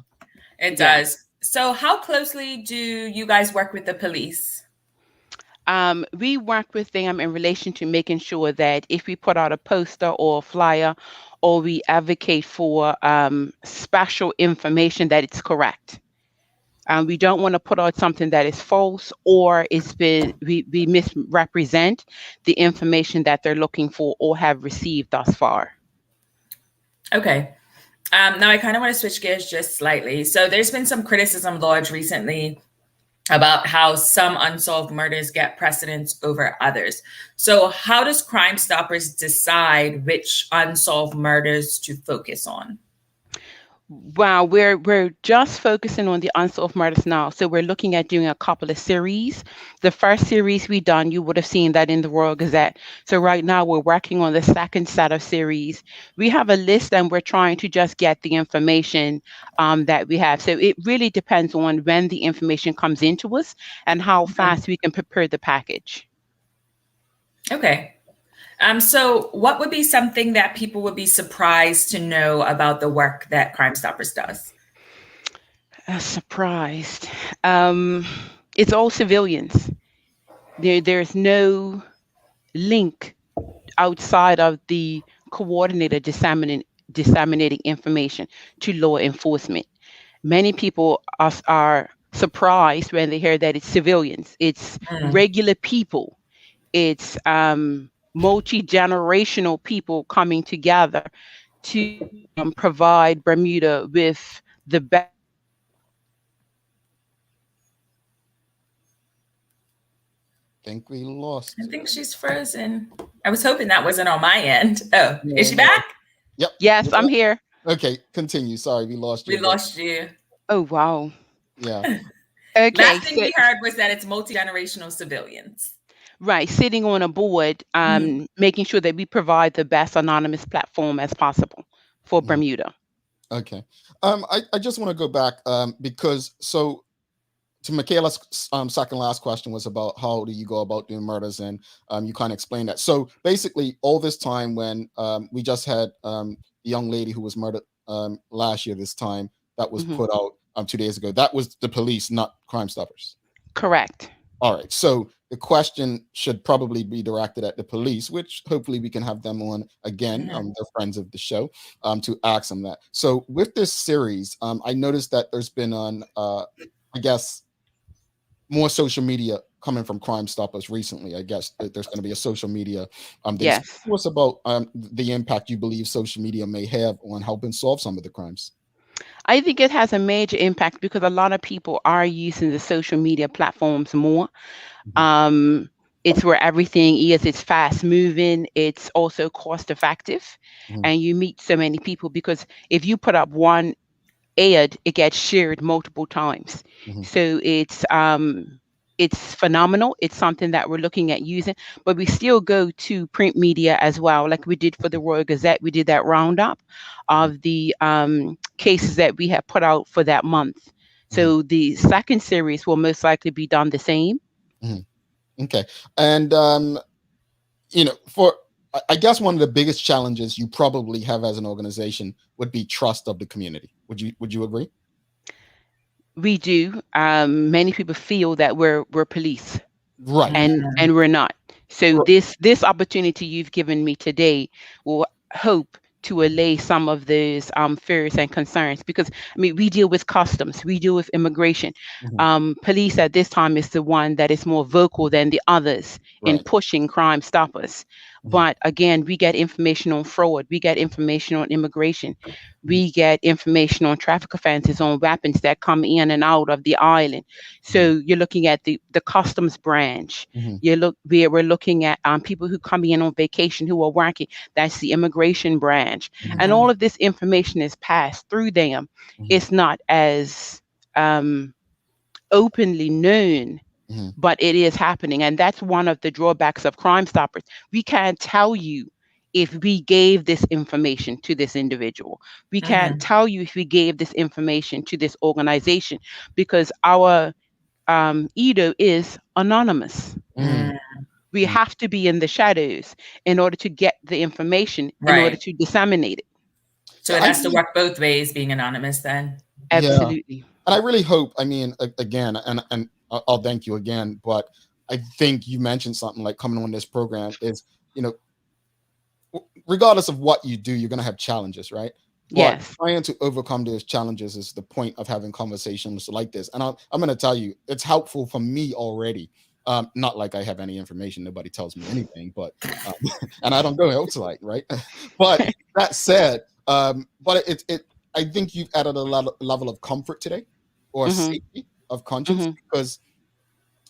It does. So how closely do you guys work with the police? We work with them in relation to making sure that if we put out a poster or a flyer or we advocate for special information, that it's correct. We don't want to put out something that is false or we misrepresent the information that they're looking for or have received thus far. Okay. Now I kind of want to switch gears just slightly. So there's been some criticism lodged recently about how some unsolved murders get precedence over others. So how does Crime Stoppers decide which unsolved murders to focus on? Wow, we're just focusing on the unsolved murders now. So we're looking at doing a couple of series. The first series we done, you would have seen that in the Royal Gazette. So right now we're working on the second set of series. We have a list and we're trying to just get the information that we have. So it really depends on when the information comes into us and how fast we can prepare the package. Okay. So what would be something that people would be surprised to know about the work that Crime Stoppers does? Surprised. It's all civilians. There's no link outside of the coordinator disseminating information to law enforcement. Many people are surprised when they hear that it's civilians. It's regular people. It's multi-generational people coming together to provide Bermuda with the best. I think we lost. I think she's frozen. I was hoping that wasn't on my end. Oh, is she back? Yep. Yes, I'm here. Okay, continue. Sorry, we lost you. We lost you. Oh, wow. Yeah. Okay. Last thing we heard was that it's multi-generational civilians. Right, sitting on a board, making sure that we provide the best anonymous platform as possible for Bermuda. Okay. I just want to go back because to Michaela's second last question was about how do you go about doing murders, and you kind of explained that. So basically, all this time when we just had the young lady who was murdered last year, this time that was put out 2 days ago, that was the police, not Crime Stoppers. Correct. All right. So the question should probably be directed at the police, which hopefully we can have them on again. They're friends of the show, to ask them that. So with this series, I noticed that there's been I guess, more social media coming from Crime Stoppers recently. I guess there's going to be a social media. Yes. Tell us about the impact you believe social media may have on helping solve some of the crimes. I think it has a major impact because a lot of people are using the social media platforms more. It's where everything is. It's fast moving. It's also cost effective, and you meet so many people because if you put up one ad, it gets shared multiple times. So it's phenomenal. It's something that we're looking at using, but we still go to print media as well, like we did for the Royal Gazette. We did that roundup of the cases that we have put out for that month. So the second series will most likely be done the same. Okay. And I guess one of the biggest challenges you probably have as an organization would be trust of the community. Would you agree? We do. Many people feel that we're police, right, and we're not. So this opportunity you've given me today will hope to allay some of those fears and concerns, because I mean we deal with customs, we deal with immigration. Police at this time is the one that is more vocal than the others in pushing Crime Stoppers. But again, we get information on fraud, we get information on immigration, we get information on traffic offenses, on weapons that come in and out of the island. So you're looking at the customs branch. We're looking at people who come in on vacation, who are working. That's the immigration branch. And all of this information is passed through them. It's not as openly known, but it is happening. And that's one of the drawbacks of Crime Stoppers. We can't tell you if we gave this information to this individual. We can't tell you if we gave this information to this organization, because our Edo is anonymous. We have to be in the shadows in order to get the information, in order to disseminate it. So it has to work both ways, being anonymous then. Absolutely. Yeah. And I really hope, I mean, again, and I'll thank you again, but I think you mentioned something like coming on this program is, regardless of what you do, you're going to have challenges, right? But trying to overcome those challenges is the point of having conversations like this. And I'm going to tell you, it's helpful for me already. Not like I have any information, nobody tells me anything, but and I don't go outside, right? But that said, but I think you've added a level of comfort today, or safety of conscience, because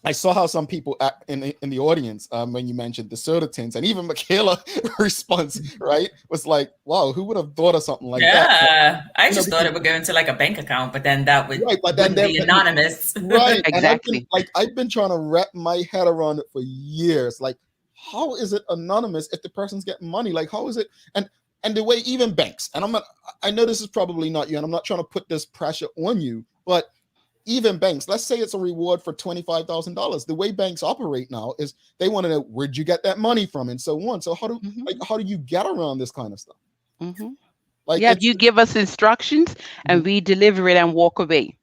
I saw how some people act in the audience when you mentioned the soda tins, and even Michaela response, right, was like, wow, who would have thought of something like that? Yeah, I just thought it would go into like a bank account, but then that would wouldn't be anonymous. Right, exactly. And I've been trying to wrap my head around it for years. Like, how is it anonymous if the person's getting money? Like, how is it? And the way even banks, and I know this is probably not you, and I'm not trying to put this pressure on you, but even banks, let's say it's a reward for $25,000. The way banks operate now is they want to know, where'd you get that money from, and so on. So how do you get around this kind of stuff? Like, you give us instructions and we deliver it and walk away.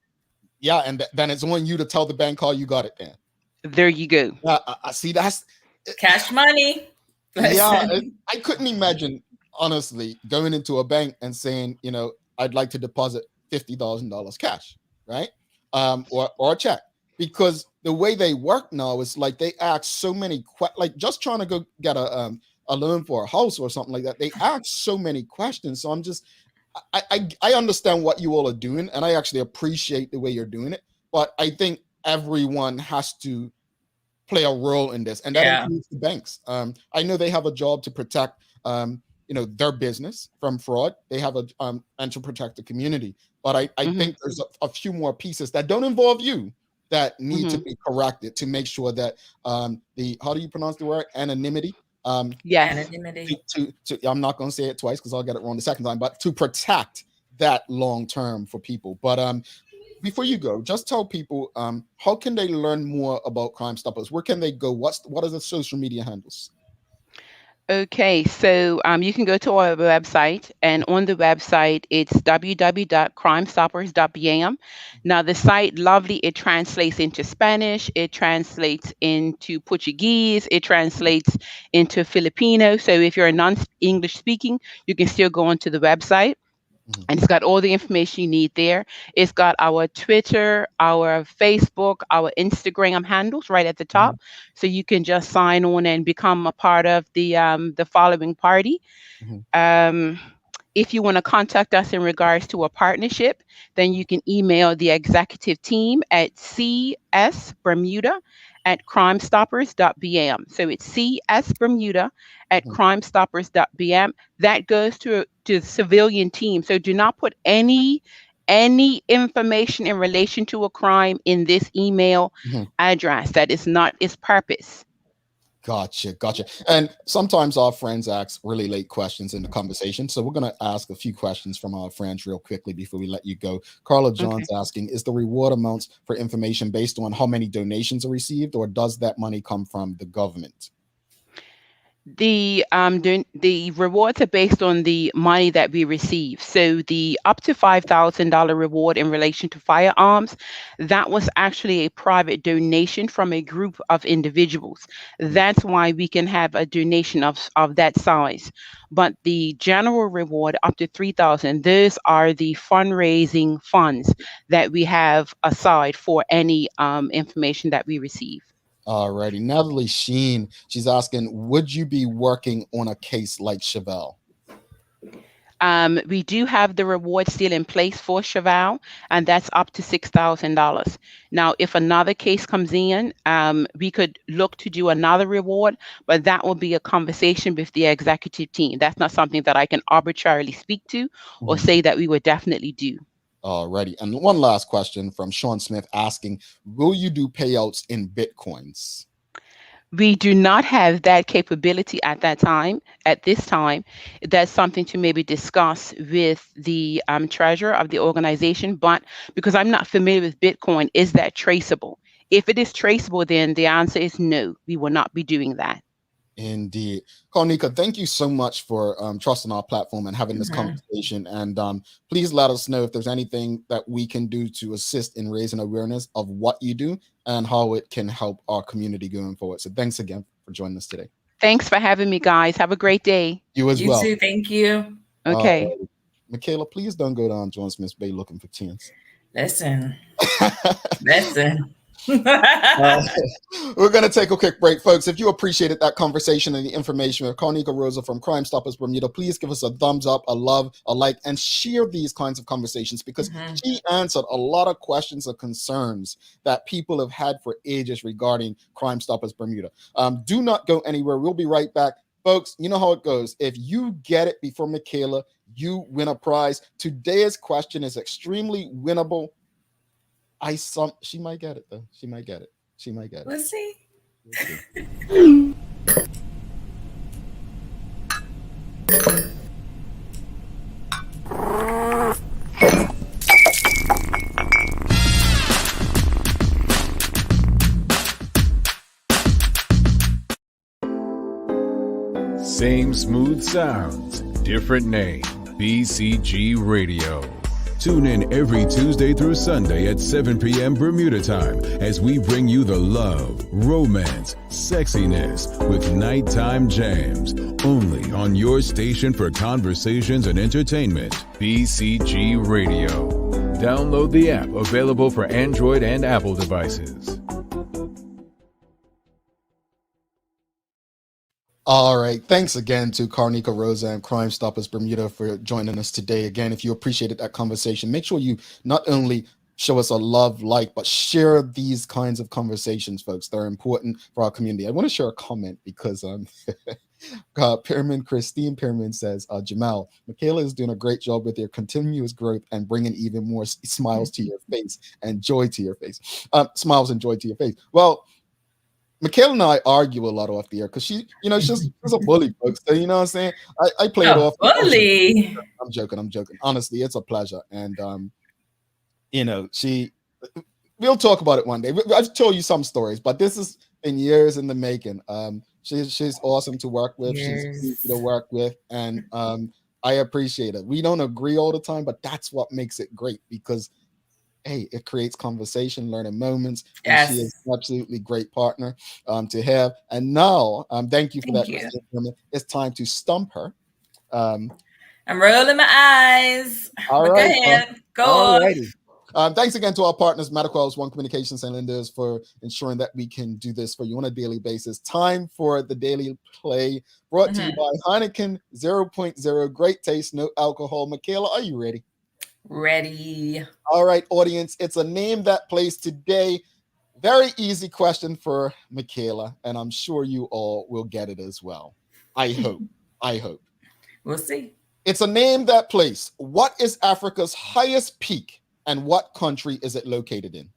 Yeah, and then it's on you to tell the bank how you got it. Then there you go. I see. That's cash money. Yeah, I couldn't imagine, honestly, going into a bank and saying, I'd like to deposit $50,000 cash, right? Or a check, because the way they work now is like they ask so many like just trying to go get a loan for a house or something like that. They ask so many questions. So I'm just, I understand what you all are doing, and I actually appreciate the way you're doing it. But I think everyone has to play a role in this, and that includes the banks. I know they have a job to protect their business from fraud. They have and to protect the community. But I think there's a few more pieces that don't involve you that need to be corrected to make sure that how do you pronounce the word? Anonymity. Anonymity. I'm not going to say it twice because I'll get it wrong the second time, but to protect that long term for people. But before you go, just tell people how can they learn more about Crime Stoppers? Where can they go? What are the social media handles? Okay, so you can go to our website, and on the website, it's www.crimestoppers.bm. Now, the site, lovely, it translates into Spanish, it translates into Portuguese, it translates into Filipino. So if you're a non-English speaking, you can still go onto the website. And it's got all the information you need there. It's got our Twitter, our Facebook, our Instagram handles right at the top. So you can just sign on and become a part of the following party. If you want to contact us in regards to a partnership, then you can email the executive team at csbermuda@crimestoppers.bm. So it's csbermuda@crimestoppers.bm. That goes to the civilian team. So do not put any information in relation to a crime in this email address. That is not its purpose. Gotcha. And sometimes our friends ask really late questions in the conversation. So we're going to ask a few questions from our friends real quickly before we let you go. Carla John's asking, is the reward amounts for information based on how many donations are received, or does that money come from the government? The rewards are based on the money that we receive. So the up to $5,000 reward in relation to firearms, that was actually a private donation from a group of individuals. That's why we can have a donation of that size. But the general reward up to $3,000, those are the fundraising funds that we have aside for any information that we receive. Alrighty. Natalie Sheen, she's asking, would you be working on a case like Chevelle? We do have the reward still in place for Chevelle, and that's up to $6,000. Now, if another case comes in, we could look to do another reward, but that will be a conversation with the executive team. That's not something that I can arbitrarily speak to or say that we would definitely do. Alrighty. And one last question from Sean Smith asking, will you do payouts in Bitcoins? We do not have that capability at this time. That's something to maybe discuss with the treasurer of the organization. But because I'm not familiar with Bitcoin, is that traceable? If it is traceable, then the answer is no, we will not be doing that. Indeed. Carlnika, thank you so much for trusting our platform and having this conversation. And please let us know if there's anything that we can do to assist in raising awareness of what you do and how it can help our community going forward. So thanks again for joining us today. Thanks for having me, guys. Have a great day. You as well. You too. Thank you. Okay. Michaela, please don't go down John Smith's Bay looking for tens. Listen. We're going to take a quick break, folks. If you appreciated that conversation and the information with Carlnika Rosa from Crime Stoppers Bermuda, please give us a thumbs up, a love, a like, and share these kinds of conversations because she answered a lot of questions or concerns that people have had for ages regarding Crime Stoppers Bermuda. Do not go anywhere. We'll be right back. Folks, you know how it goes. If you get it before Michaela, you win a prize. Today's question is extremely winnable. She might get it though. She might get it. Let's see. Same smooth sounds, different name. BCG Radio. Tune in every Tuesday through Sunday at 7 p.m. Bermuda time as we bring you the love, romance, sexiness with nighttime jams. Only on your station for conversations and entertainment, BCG Radio. Download the app available for Android and Apple devices. All right. Thanks again to Carlnika Rosa and Crime Stoppers Bermuda for joining us today. Again, if you appreciated that conversation, make sure you not only show us a love, like, but share these kinds of conversations, folks. They're important for our community. I want to share a comment because Christine Pearman says, Jamal, Michaela is doing a great job with your continuous growth and bringing even more smiles to your face and joy to your face. Smiles and joy to your face. Well, Michaela and I argue a lot off the air because she's a bully, folks. So, you know what I'm saying? I play it off. Bully. I'm joking. Honestly, it's a pleasure. And, we'll talk about it one day. I've told you some stories, but this has been years in the making. She's awesome to work with. She's easy to work with. And I appreciate it. We don't agree all the time, but that's what makes it great because hey, it creates conversation, learning moments. And she is an absolutely great partner to have. And now, thank you for that. It's time to stump her. I'm rolling my eyes. All right. Go ahead. Go on. Thanks again to our partners, Medical One Communications and Lenders, for ensuring that we can do this for you on a daily basis. Time for the Daily Play, brought to you by Heineken 0.0. Great taste, no alcohol. Michaela, are you ready? Ready. All right, audience. It's a name that plays today. Very easy question for Michaela, and I'm sure you all will get it as well. I hope. I hope. We'll see. It's a name that place. What is Africa's highest peak, and what country is it located in?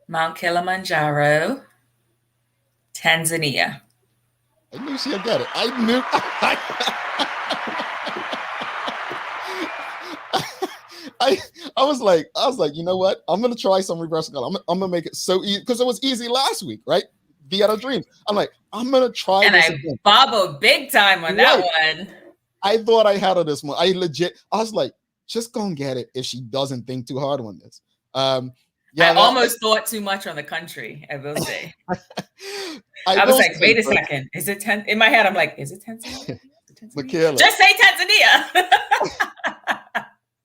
Mount Kilimanjaro, Tanzania. I knew she'd get it. I knew. I was like, you know what? I'm gonna try some reverse psychology. I'm gonna make it so easy because it was easy last week, right? Via Dreams. I'm like, I'm gonna try and this I again. bobbled big time on that one. I thought I had her this one. I was like, just gonna get it if she doesn't think too hard on this. I almost thought too much on the country, I will say. I was like, wait a second. Is it 10? In my head, I'm like, is it Tanzania? Michaela. Just say Tanzania.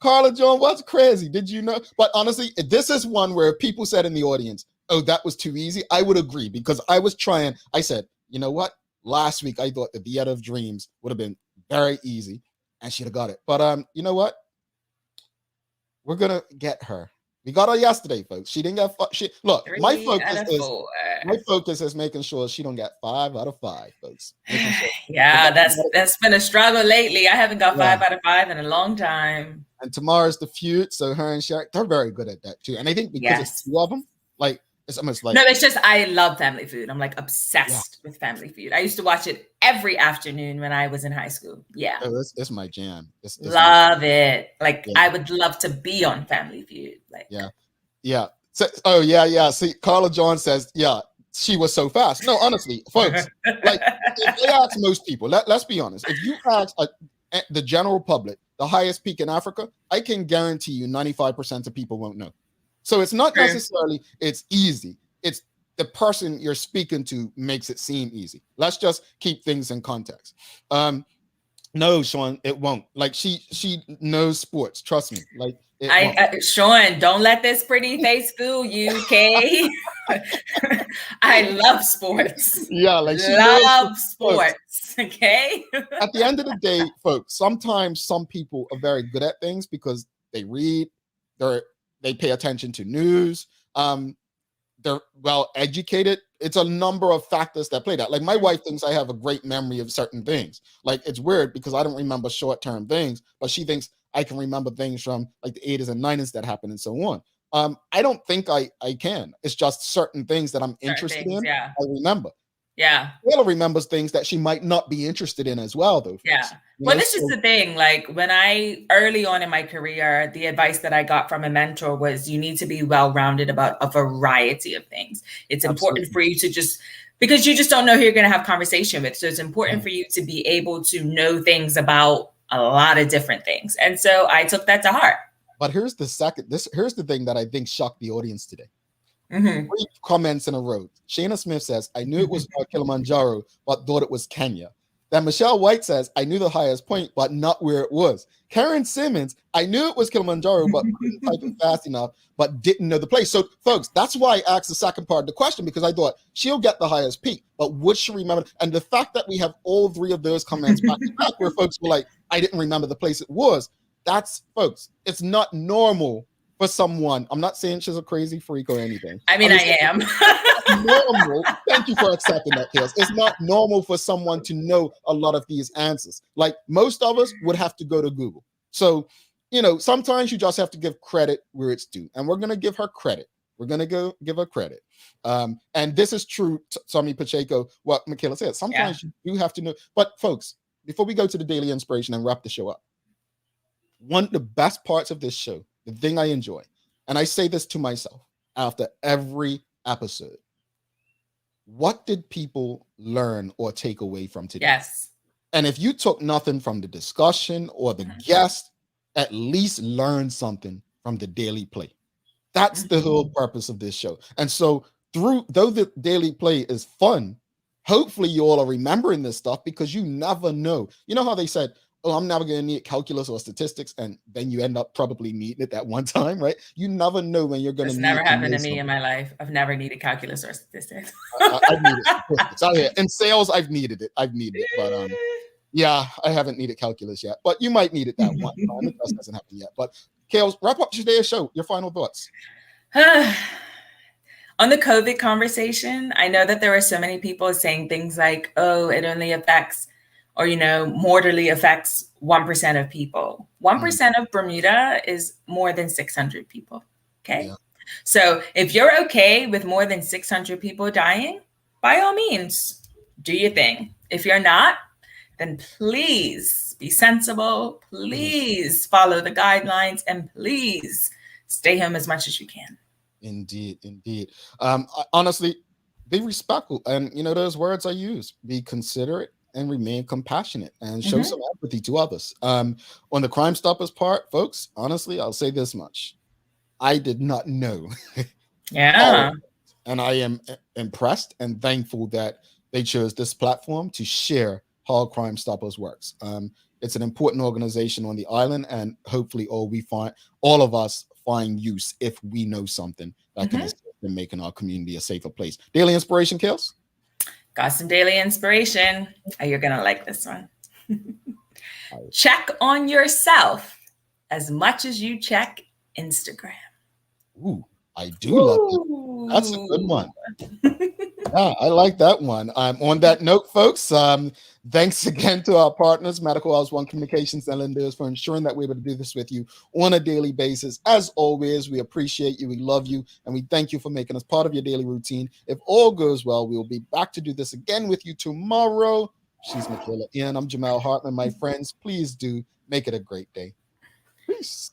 Carla John, what's crazy? Did you know? But honestly, this is one where people said in the audience, oh, that was too easy. I would agree because I was trying. I said, you know what? Last week, I thought the Theater of Dreams would have been very easy and she'd have got it. But you know what? We're going to get her. We got her yesterday, folks. She didn't get look, my focus is making sure she don't get 5 out of 5, folks. Sure. Yeah, that's been a struggle lately. I haven't got 5 out of 5 in a long time. And tomorrow's the feud, so her and Shaq, they're very good at that too. And I think because it's 2 of them, like it's almost like it's just I love Family Feud. I'm like obsessed with Family Feud. I used to watch it every afternoon when I was in high school. Yeah, it's my jam. It's love it. Like I would love to be on Family Feud. Like yeah. So, see, Carla John says, she was so fast. No, honestly, folks, like if they ask most people, let's be honest. If you ask the general public the highest peak in Africa, I can guarantee you 95% of people won't know. So it's not necessarily it's easy. It's the person you're speaking to makes it seem easy. Let's just keep things in context. No, Sean, it won't. Like she knows sports. Trust me. Like Sean, don't let this pretty face fool you, okay? I love sports. Yeah, like she loves sports. Okay. At the end of the day, folks, sometimes some people are very good at things because they read, they pay attention to news, they're well educated. It's a number of factors that play that. Like my wife thinks I have a great memory of certain things. Like it's weird because I don't remember short-term things, but she thinks I can remember things from like the 80s and 90s that happened and so on. I don't think I can. It's just certain things that I'm interested in. Yeah. I remember. Yeah. Taylor remembers things that she might not be interested in as well, though. Yeah. Well, this is the thing. Like when early on in my career, the advice that I got from a mentor was you need to be well-rounded about a variety of things. It's important for you to because you just don't know who you're going to have conversation with. So it's important for you to be able to know things about a lot of different things. And so I took that to heart. But here's the thing that I think shocked the audience today. 3 comments in a row. Shayna Smith says, I knew it was Kilimanjaro, but thought it was Kenya. Then Michelle White says, I knew the highest point, but not where it was. Karen Simmons, I knew it was Kilimanjaro, but couldn't type it fast enough, but didn't know the place. So, folks, that's why I asked the second part of the question, because I thought she'll get the highest peak, but would she remember? And the fact that we have all 3 of those comments back to back where folks were like, I didn't remember the place it was. That's, folks, it's not normal for someone. I'm not saying she's a crazy freak or anything. I mean, I am. Normal. Thank you for accepting that, Chaos. It's not normal for someone to know a lot of these answers. Like most of us would have to go to Google. So, sometimes you just have to give credit where it's due. And we're going to give her credit. We're going to give her credit. And this is true, Tommy Pacheco, what Michaela said. Sometimes you do have to know. But folks, before we go to the daily inspiration and wrap the show up, one of the best parts of this show, the thing I enjoy, and I say this to myself after every episode, what did people learn or take away from today? Yes. And if you took nothing from the discussion or the guest, at least learn something from the daily play. That's the whole purpose of this show. And so though the daily play is fun, hopefully you all are remembering this stuff because you never know. You know how they said, oh, I'm never going to need calculus or statistics, and then you end up probably needing it that one time, right? You never know when you're going to need it. It's never happened to me in my life. I've never needed calculus or statistics. I've needed statistics. In sales, I've needed it. But yeah, I haven't needed calculus yet. But you might need it that one time. It just hasn't happened yet. But Kales, wrap up today's show. Your final thoughts. On the COVID conversation, I know that there were so many people saying things like, oh, it only affects, or, mortally affects 1% of people. 1% of Bermuda is more than 600 people. Okay. Yeah. So if you're okay with more than 600 people dying, by all means, do your thing. If you're not, then please be sensible. Please follow the guidelines, and please stay home as much as you can. Indeed. Honestly, be respectful. And, those words I use, be considerate and remain compassionate and show some empathy to others. On the Crime Stoppers part, folks, honestly, I'll say this much. I did not know. Yeah. And I am impressed and thankful that they chose this platform to share how Crime Stoppers works. It's an important organization on the island, and hopefully all of us find use if we know something that can assist in making our community a safer place. Daily inspiration, Kales? Got some daily inspiration. Oh, you're going to like this one. Check on yourself as much as you check Instagram. Ooh, I do love that. That's a good one. Yeah, I like that one. On that note, folks, thanks again to our partners, Medical House One Communications and Lenders, for ensuring that we're able to do this with you on a daily basis. As always, we appreciate you, we love you, and we thank you for making us part of your daily routine. If all goes well, we will be back to do this again with you tomorrow. She's Michaela Ian. I'm Jamal Hartman. My friends, please do make it a great day. Peace.